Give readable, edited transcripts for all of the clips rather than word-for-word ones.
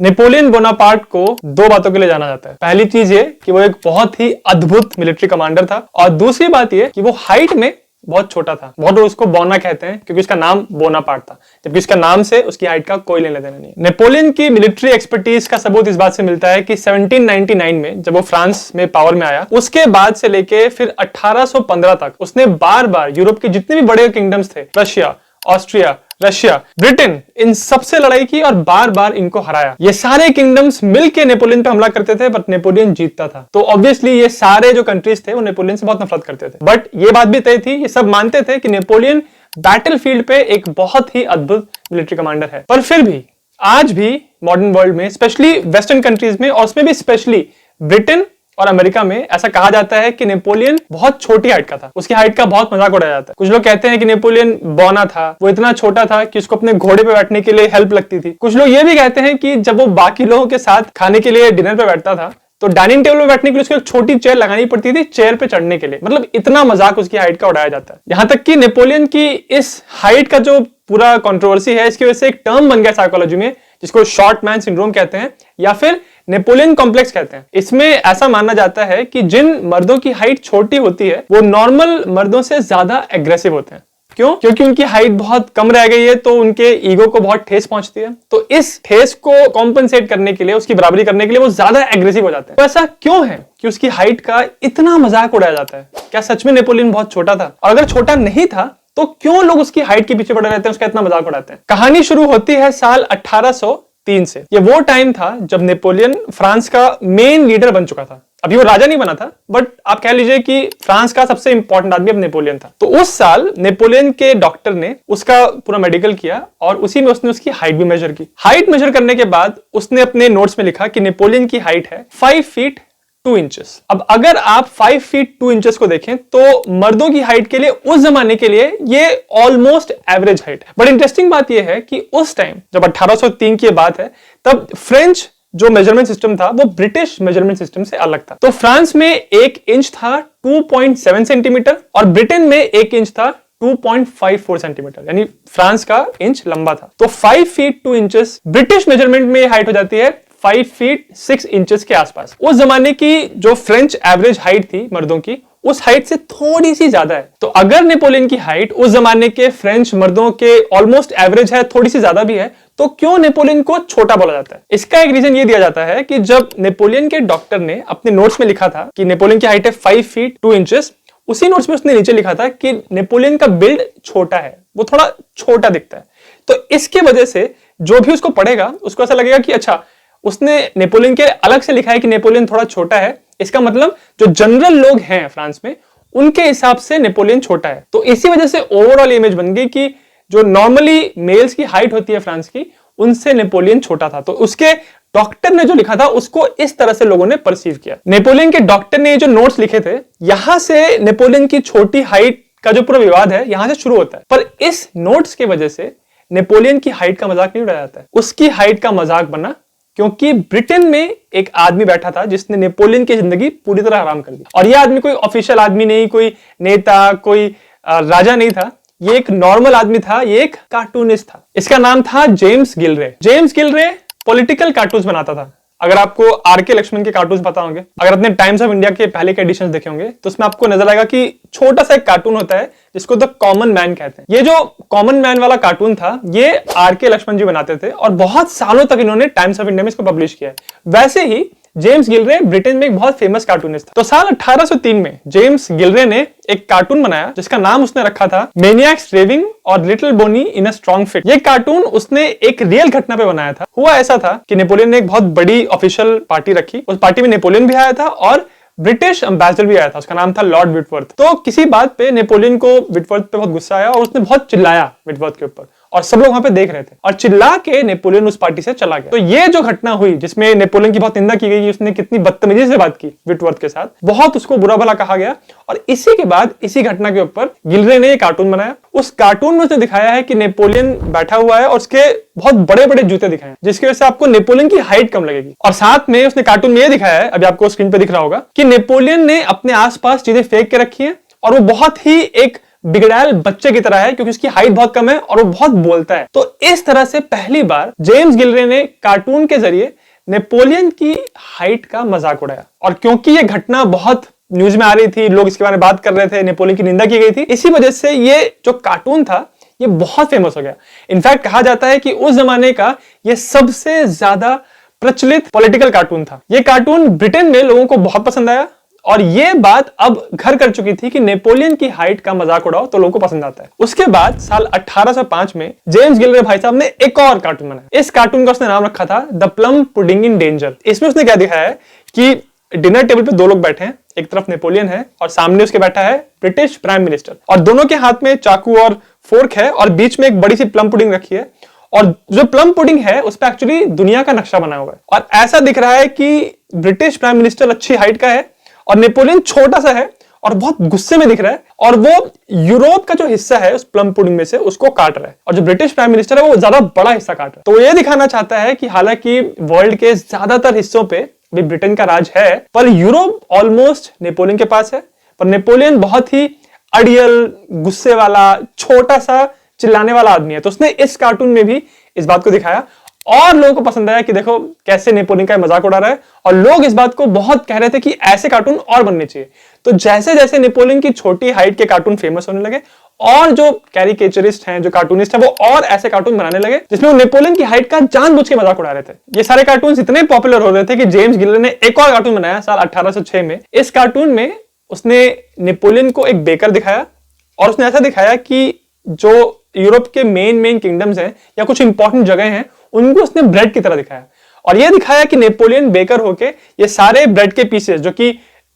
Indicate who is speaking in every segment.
Speaker 1: Napoleon Bonaparte को दो बातों के लिए जाना जाता है। पहली चीज ये कि वो एक बहुत ही अद्भुत मिलिट्री कमांडर था, और दूसरी बात ये कि वो हाइट में बहुत छोटा था। बहुत लोग उसको बोना कहते हैं क्योंकि उसका नाम बोनापार्ट था, जबकि उसका नाम से उसकी हाइट का कोई लेना देना नहीं। नेपोलियन की मिलिट्री एक्सपर्टीज का सबूत इस बात से मिलता है कि 1799 में जब वो फ्रांस में पावर में आया, उसके बाद से लेके फिर 1815 तक उसने बार बार यूरोप के जितने भी बड़े किंगडम्स थे, रशिया, ऑस्ट्रिया, रशिया, ब्रिटेन, इन सबसे लड़ाई की और बार बार इनको हराया। ये सारे किंगडम्स मिलके नेपोलियन पे हमला करते थे, बट नेपोलियन जीतता था। तो ऑब्वियसली ये सारे जो कंट्रीज थे वो नेपोलियन से बहुत नफरत करते थे। बट ये बात भी तय थी, ये सब मानते थे कि नेपोलियन बैटलफील्ड पे एक बहुत ही अद्भुत मिलिट्री कमांडर है। पर फिर भी आज भी मॉडर्न वर्ल्ड में, स्पेशली वेस्टर्न कंट्रीज में, और उसमें भी स्पेशली ब्रिटेन और अमेरिका में, ऐसा कहा जाता है कि नेपोलियन बहुत छोटी हाइट का था। उसकी हाइट का बहुत मजाक उड़ाया जाता है। कुछ लोग कहते हैं कि नेपोलियन बौना था, वो इतना छोटा था कि उसको अपने घोड़े पे बैठने के लिए हेल्प लगती थी। कुछ लोग ये भी कहते हैं कि जब वो बाकी लोगों के साथ खाने के लिए डिनर पे बैठता था तो डाइनिंग टेबल में बैठने के लिए उसको एक छोटी चेयर लगानी पड़ती थी चेयर पे चढ़ने के लिए। मतलब इतना मजाक उसकी हाइट का उड़ाया जाता है। यहां तक कि नेपोलियन की इस हाइट का जो पूरा कंट्रोवर्सी है, इसकी वजह से एक टर्म बन गया साइकोलॉजी में, जिसको शॉर्ट मैन सिंड्रोम कहते हैं या फिर नेपोलियन कॉम्प्लेक्स कहते हैं। इसमें ऐसा माना जाता है कि जिन मर्दों की हाइट छोटी होती है वो नॉर्मल मर्दों से ज्यादा एग्रेसिव होते हैं। क्यों? क्योंकि उनकी हाइट बहुत कम रह गई है, तो उनके ईगो को बहुत ठेस पहुंचती है। तो इस ठेस को कॉम्पनसेट करने के लिए, उसकी बराबरी करने के लिए वो ज्यादा एग्रेसिव हो जाते हैं। तो ऐसा क्यों है कि उसकी हाइट का इतना मजाक उड़ाया जाता है? क्या सच में नेपोलियन बहुत छोटा था? और अगर छोटा नहीं था तो क्यों लोग उसकी हाइट के पीछे पड़े रहते हैं, उसका इतना मजाक उड़ाते हैं? कहानी शुरू होती है साल 1803 से। ये वो टाइम था जब नेपोलियन फ्रांस का मेन लीडर बन चुका था। अभी वो राजा नहीं बना था, बट आप कह लीजिए कि फ्रांस का सबसे इंपॉर्टेंट आदमी अब नेपोलियन था। तो उस साल नेपोलियन के डॉक्टर ने उसका पूरा मेडिकल किया और उसी में उसने उसकी हाइट भी मेजर की। हाइट मेजर करने के बाद उसने अपने नोट्स में लिखा कि नेपोलियन की हाइट है 5 फीट 2 इंचेस। अब अगर आप 5 फीट 2 इंचेस को देखें तो मर्दों की हाइट के लिए, उस जमाने के लिए, ये ऑलमोस्ट एवरेज हाइट है। बट इंटरेस्टिंग बात ये है कि उस टाइम जब 1803 की बात है, तब फ्रेंच जो मेजरमेंट सिस्टम था वो ब्रिटिश मेजरमेंट सिस्टम से अलग था। तो फ्रांस में 1 इंच था 2.7 सेंटीमीटर और ब्रिटेन में 1 इंच था 2.54 सेंटीमीटर, यानी फ्रांस का इंच लंबा था। तो 5 फीट 2 इंचेस ब्रिटिश मेजरमेंट में हाइट हो जाती है 5 फीट 6 इंचेस के आसपास। उस जमाने की जो फ्रेंच एवरेज हाइट थी मर्दों की, उस हाइट से थोड़ी सी ज्यादा है। तो अगर नेपोलियन की हाइट उस जमाने के फ्रेंच मर्दों के ऑलमोस्ट एवरेज है, थोड़ी सी ज्यादा भी है, तो क्यों नेपोलियन को छोटा बोला जाता है? इसका एक रीजन ये दिया जाता है कि जब नेपोलियन के डॉक्टर ने अपने नोट्स में लिखा था कि नेपोलियन की हाइट है 5 फीट 2 इंचेस, उसी नोट्स में उसने नीचे लिखा था कि नेपोलियन का बिल्ड छोटा है, वो थोड़ा छोटा दिखता है। तो इसके वजह से जो भी उसको पढ़ेगा उसको ऐसा लगेगा कि अच्छा, उसने नेपोलियन के अलग से लिखा है कि नेपोलियन थोड़ा छोटा है, इसका मतलब जो जनरल लोग हैं फ्रांस में उनके हिसाब से नेपोलियन छोटा है। तो इसी वजह से ओवरऑल इमेज बन गई कि जो नॉर्मली मेल्स की हाइट होती है फ्रांस की, उनसे नेपोलियन छोटा था। तो उसके डॉक्टर ने जो लिखा था उसको इस तरह से लोगों ने परसीव किया। नेपोलियन के डॉक्टर ने जो नोट्स लिखे थे, यहां से नेपोलियन की छोटी हाइट का जो पूरा विवाद है यहां से शुरू होता है। पर इस नोट्स की वजह से नेपोलियन की हाइट का मजाक नहीं उड़ाया जाता है, उसकी हाइट का मजाक बना क्योंकि ब्रिटेन में एक आदमी बैठा था जिसने नेपोलियन की जिंदगी पूरी तरह हराम कर दी। और यह आदमी कोई ऑफिशियल आदमी नहीं, कोई नेता, कोई राजा नहीं था, ये एक नॉर्मल आदमी था, ये एक कार्टूनिस्ट था। इसका नाम था जेम्स गिलरे। जेम्स गिलरे पॉलिटिकल कार्टून्स बनाता था। अगर आपको आर.के. लक्ष्मण के कार्टून्स पता होंगे, अगर आपने टाइम्स ऑफ इंडिया के पहले के एडिशंस देखे होंगे, तो उसमें आपको नजर आएगा कि छोटा सा एक कार्टून होता है जिसको द कॉमन मैन कहते हैं। ये जो कॉमन मैन वाला कार्टून था, ये आर.के. लक्ष्मण जी बनाते थे और बहुत सालों तक इन्होंने टाइम्स ऑफ इंडिया में इसको पब्लिश किया है। वैसे ही जेम्स गिलरे ब्रिटेन में एक बहुत फेमस कार्टूनिस्ट था। तो साल 1803 में जेम्स गिलरे ने एक कार्टून बनाया जिसका नाम उसने रखा था मैनियाक्स रेविंग और little Boney in a strong fit. ये कार्टून उसने एक रियल घटना पे बनाया था। हुआ ऐसा था कि नेपोलियन ने एक बहुत बड़ी ऑफिशियल पार्टी रखी, उस पार्टी में नेपोलियन भी आया था और ब्रिटिश एम्बेसडर भी आया था, उसका नाम था लॉर्ड विटवर्थ। तो किसी बात पे नेपोलियन को विटवर्थ पे बहुत गुस्सा आया और उसने बहुत चिल्लाया विटवर्थ के ऊपर, और सब लोग वहां पे देख रहे थे, और चिल्ला के नेपोलियन उस पार्टी से चला गया। तो ये जो घटना हुई जिसमें नेपोलियन की बहुत निंदा की गई, उसने कितनी बदतमीजी से बात की विटवर्थ के साथ, बहुत उसको बुरा भला कहा गया। और इसी के बाद इसी घटना के ऊपर गिलरे ने एक कार्टून बनाया। उस कार्टून में उसने दिखाया है कि नेपोलियन बैठा हुआ है और उसके बहुत बड़े बड़े जूते दिखाए, जिसकी वजह से आपको नेपोलियन की हाइट कम लगेगी। और साथ में उसने कार्टून में यह दिखाया है, अभी आपको स्क्रीन पे दिख रहा होगा, कि नेपोलियन ने अपने आसपास चीजें फेंक के रखी है और वो बहुत ही एक बिगड़ैल बच्चे की तरह है, क्योंकि उसकी हाइट बहुत कम है और वो बहुत बोलता है। तो इस तरह से पहली बार जेम्स गिलरे ने कार्टून के जरिए नेपोलियन की हाइट का मजाक उड़ाया। और क्योंकि ये घटना बहुत न्यूज में आ रही थी, लोग इसके बारे में बात कर रहे थे, नेपोलियन की निंदा की गई थी, इसी वजह से ये जो कार्टून था ये बहुत फेमस हो गया। इनफैक्ट कहा जाता है कि उस जमाने का ये सबसे ज्यादा प्रचलित पॉलिटिकल कार्टून था। ये कार्टून ब्रिटेन में लोगों को बहुत पसंद आया और ये बात अब घर कर चुकी थी कि नेपोलियन की हाइट का मजाक उड़ाओ तो लोगों को पसंद आता है। उसके बाद साल 1805 में जेम्स गिलरे भाई साहब ने एक और कार्टून बनाया। इस कार्टून का उसने नाम रखा था the plum pudding in danger. इसमें उसने क्या दिखाया है कि डिनर टेबल पे दो लोग बैठे हैं, एक तरफ नेपोलियन है और सामने उसके बैठा है ब्रिटिश प्राइम मिनिस्टर, और दोनों के हाथ में चाकू और फोर्क है और बीच में एक बड़ी सी प्लम पुडिंग रखी है, और जो प्लम पुडिंग है उस पर एक्चुअली दुनिया का नक्शा बना हुआ है। और ऐसा दिख रहा है कि ब्रिटिश प्राइम मिनिस्टर अच्छी हाइट का है और नेपोलियन छोटा सा है और बहुत गुस्से में दिख रहा है, और वो यूरोप का जो हिस्सा है उस प्लम पुडिंग में से उसको काट रहा है, और जो ब्रिटिश प्राइम मिनिस्टर है वो ज्यादा बड़ा हिस्सा काट रहा है। तो वो ये दिखाना चाहता है कि हालांकि वर्ल्ड के ज्यादातर हिस्सों पे भी ब्रिटेन का राज है, पर यूरोप ऑलमोस्ट नेपोलियन के पास है। पर नेपोलियन बहुत ही अड़ियल, गुस्से वाला, छोटा सा, चिल्लाने वाला आदमी है। तो उसने इस कार्टून में भी इस बात को दिखाया और लोगों को पसंद आया कि देखो कैसे नेपोलियन का मजाक उड़ा रहा है, और लोग इस बात को बहुत कह रहे थे कि ऐसे कार्टून और बनने चाहिए। तो जैसे जैसे नेपोलियन की छोटी हाइट के कार्टून फेमस होने लगे, और जो कैरिकेचरिस्ट हैं, जो कार्टूनिस्ट हैं, वो और ऐसे कार्टून बनाने लगे जिसमें वो नेपोलियन की हाइट का जानबूझ के मजाक उड़ा रहे थे। ये सारे कार्टून इतने पॉपुलर हो रहे थे कि जेम्स गिलरे ने एक और कार्टून बनाया साल 1806 में। इस कार्टून में उसने नेपोलियन को एक बेकर दिखाया और उसने ऐसा दिखाया कि जो यूरोप के मेन किंगडम्स हैं या कुछ इंपॉर्टेंट जगह हैं उनको उसने ब्रेड की तरह दिखाया, और यह दिखाया कि नेपोलियन बेकर होके ये सारे ब्रेड के पीसेस जो कि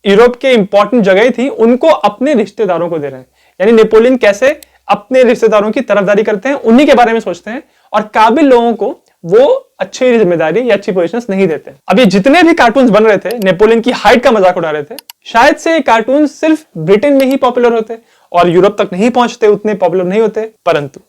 Speaker 1: यूरोप के इंपॉर्टेंट जगह थी उनको अपने रिश्तेदारों को दे रहे हैं। यानी नेपोलियन कैसे अपने रिश्तेदारों की तरफदारी करते हैं, उन्हीं के बारे में सोचते हैं, और काबिल लोगों को वो अच्छी जिम्मेदारी या अच्छी पोजीशंस नहीं देते। अब ये जितने भी कार्टून्स बन रहे थे नेपोलियन की हाइट का मजाक उड़ा रहे थे, शायद से ये कार्टून सिर्फ ब्रिटेन में ही पॉपुलर होते और यूरोप तक नहीं पहुंचते, उतने पॉपुलर नहीं होते। परंतु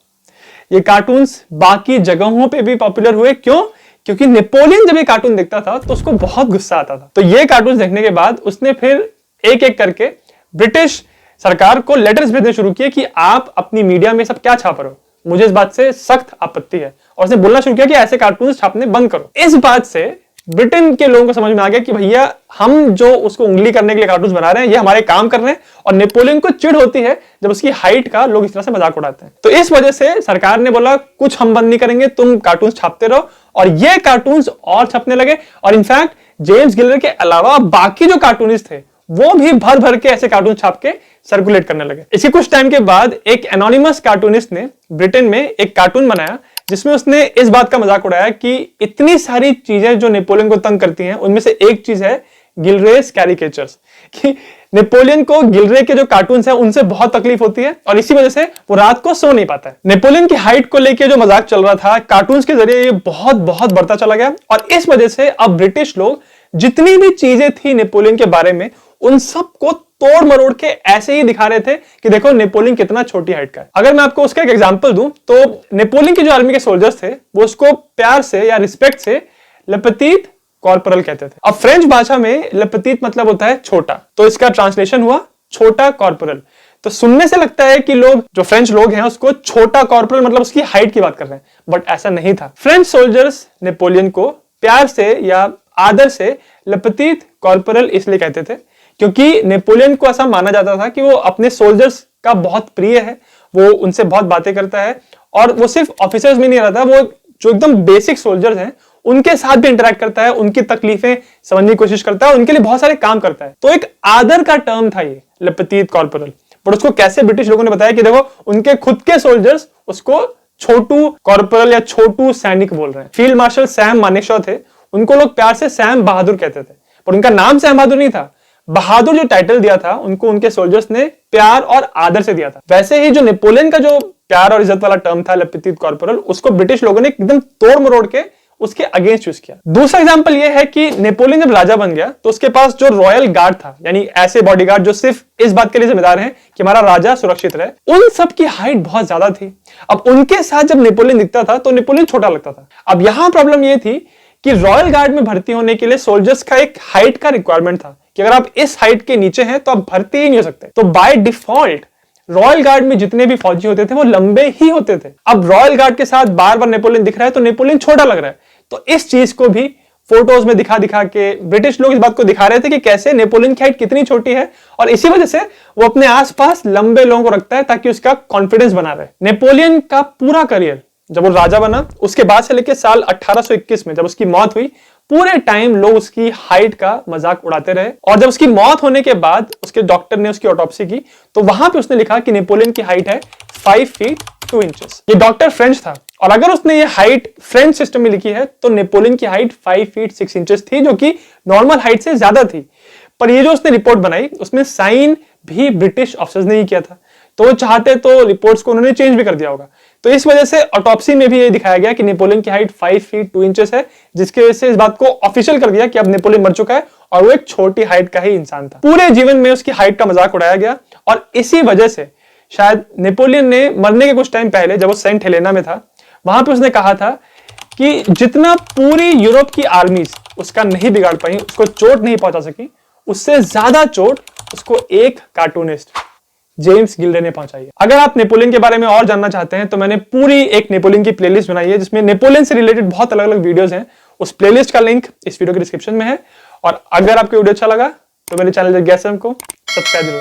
Speaker 1: ये कार्टून्स बाकी जगहों पे भी पॉपुलर हुए। क्यों? क्योंकि नेपोलियन जब ये कार्टून देखता था तो उसको बहुत गुस्सा आता था। तो ये कार्टून देखने के बाद उसने फिर एक एक करके ब्रिटिश सरकार को लेटर्स भेजने शुरू किए कि आप अपनी मीडिया में सब क्या छाप रहे हो, मुझे इस बात से सख्त आपत्ति है। और उसने बोलना शुरू किया कि ऐसे कार्टून छापने बंद करो। इस बात से ब्रिटेन के लोगों को समझ में आ गया कि भैया हम जो उसको उंगली करने के लिए कार्टून बना रहे हैं ये हमारे काम कर रहे हैं, और नेपोलियन को चिढ़ होती है जब उसकी हाइट का लोग इस तरह से मजाक उड़ाते हैं। तो इस वजह से सरकार ने बोला कुछ हम बंद नहीं करेंगे, तुम कार्टून छापते रहो, और ये कार्टून और छपने लगे। और इनफैक्ट जेम्स गिलरे के अलावा बाकी जो कार्टूनिस्ट थे वो भी भर भर के ऐसे कार्टून छाप के सर्कुलेट करने लगे। इसी कुछ टाइम के बाद एक एनोनिमस कार्टूनिस्ट ने ब्रिटेन में एक कार्टून बनाया जिसमें उसने इस बात का मजाक उड़ाया कि इतनी सारी चीजें जो नेपोलियन को तंग करती हैं उनमें से एक चीज है गिलरेस कैरिकेचर्स, कि नेपोलियन को गिलरे के जो कार्टून्स हैं उनसे बहुत तकलीफ होती है और इसी वजह से वो रात को सो नहीं पाता है। नेपोलियन की हाइट को लेकर जो मजाक चल रहा था कार्टून्स के जरिए ये बहुत बहुत बढ़ता चला गया, और इस वजह से अब ब्रिटिश लोग जितनी भी चीजें थी नेपोलियन के बारे में उन सबको तोड़ मरोड़ के ऐसे ही दिखा रहे थे कि देखो नेपोलियन कितना छोटी हाइट का है। अगर मैं आपको उसका एक एग्जांपल दूं तो नेपोलियन के जो आर्मी के सोल्जर्स थे वो उसको प्यार से या रिस्पेक्ट से ले पेटिट कॉर्पोरल कहते थे। अब फ्रेंच भाषा में ले पेटिट मतलब होता है छोटा, तो इसका ट्रांसलेशन हुआ छोटा कॉर्पोरल। तो सुनने से लगता है कि लोग जो फ्रेंच लोग हैं उसको छोटा कॉर्पोरल मतलब उसकी हाइट की बात कर रहे हैं, बट ऐसा नहीं था। फ्रेंच सोल्जर्स नेपोलियन को प्यार से या आदर से ले पेटिट कॉर्पोरल इसलिए कहते थे क्योंकि नेपोलियन को ऐसा माना जाता था कि वो अपने सोल्जर्स का बहुत प्रिय है, वो उनसे बहुत बातें करता है, और वो सिर्फ ऑफिसर्स में नहीं रहता, वो जो एकदम बेसिक सोल्जर्स हैं उनके साथ भी इंटरेक्ट करता है, उनकी तकलीफें समझने की कोशिश करता है, उनके लिए बहुत सारे काम करता है। तो एक आदर का टर्म था ये ले पेटिट कॉर्पोरल। पर उसको कैसे ब्रिटिश लोगों ने बताया कि देखो उनके खुद के सोल्जर्स उसको छोटू कॉर्पोरल या छोटू सैनिक बोल रहे हैं। फील्ड मार्शल सैम मानेकशॉ थे, उनको लोग प्यार से सैम बहादुर कहते थे, पर उनका नाम सैम बहादुर नहीं था। बहादुर जो टाइटल दिया था उनको उनके सोल्जर्स ने प्यार और आदर से दिया था। वैसे ही जो नेपोलियन का जो प्यार और इज्जत वाला टर्म था ले पेटिट कॉर्पोरल, उसको ब्रिटिश लोगों ने एकदम तोड़ मरोड़ के उसके अगेंस्ट यूज किया। दूसरा एग्जांपल यह है कि नेपोलियन जब राजा बन गया तो उसके पास जो रॉयल गार्ड था, यानी ऐसे बॉडीगार्ड जो सिर्फ इस बात के लिए जिम्मेदार हैं कि हमारा राजा सुरक्षित रहे, उन सब की हाइट बहुत ज्यादा थी। अब उनके साथ जब नेपोलियन दिखता था तो नेपोलियन छोटा लगता था। अब यहां प्रॉब्लम यह थी कि रॉयल गार्ड में भर्ती होने के लिए सोल्जर्स का एक हाइट का रिक्वायरमेंट था कि अगर आप इस हाइट के नीचे हैं तो आप भर्ती ही नहीं हो सकते। तो बाय डिफॉल्ट रॉयल गार्ड में जितने भी फौजी होते थे वो लंबे ही होते थे। अब रॉयल गार्ड के साथ बार बार नेपोलियन दिख रहा है तो नेपोलियन छोटा लग रहा है। तो इस चीज को भी फोटोज में दिखा दिखा के ब्रिटिश लोग इस बात को दिखा रहे थे कि कैसे नेपोलियन की हाइट कितनी छोटी है, और इसी वजह से वो अपने आसपास लंबे लोगों को रखता है ताकि उसका कॉन्फिडेंस बना रहे। नेपोलियन का पूरा करियर जब वो राजा बना उसके बाद से लेकर साल 1821 में जब उसकी मौत हुई, पूरे टाइम लोग उसकी हाइट का मजाक उड़ाते रहे। और जब उसकी मौत होने के बाद उसके डॉक्टर ने उसकी ऑटोप्सी की तो वहां पे उसने लिखा कि नेपोलियन की हाइट है 5 फीट 2 इंचेस। ये डॉक्टर फ्रेंच था, और अगर उसने ये हाइट फ्रेंच सिस्टम में लिखी है तो नेपोलियन की हाइट 5 फीट 6 इंचेस थी, जो कि नॉर्मल हाइट से ज्यादा थी। पर ये जो उसने रिपोर्ट बनाई उसमें साइन भी ब्रिटिश ऑफिसर्स ने ही किया था, तो वो चाहते तो रिपोर्ट्स को उन्होंने चेंज भी कर दिया होगा। तो इस वजह से ऑटोप्सी में भी ये दिखाया गया कि नेपोलियन की हाइट 5 फीट 2 इंचेस है, जिसकी वजह से इस बात को ऑफिशियल कर दिया कि अब नेपोलियन मर चुका है और वो एक छोटी हाइट का ही इंसान था। पूरे जीवन में उसकी हाइट का मजाक उड़ाया गया, और इसी वजह से शायद नेपोलियन ने मरने के कुछ टाइम पहले जब वो सेंट हेलेना में था, वहां पे उसने कहा था कि जितना पूरी यूरोप की आर्मीज उसका नहीं बिगाड़ पाई, उसको चोट नहीं पहुंचा सकी, उससे ज्यादा चोट उसको एक कार्टूनिस्ट जेम्स गिल्डे ने पहुंचाई है। अगर आप नेपोलियन के बारे में और जानना चाहते हैं तो मैंने पूरी एक नेपोलियन की प्लेलिस्ट बनाई है जिसमें नेपोलियन से रिलेटेड बहुत अलग अलग वीडियोस हैं। उस प्लेलिस्ट का लिंक इस वीडियो के डिस्क्रिप्शन में है। और अगर आपको वीडियो अच्छा लगा तो मेरे चैनल जग्यासम को सब्सक्राइब जरूर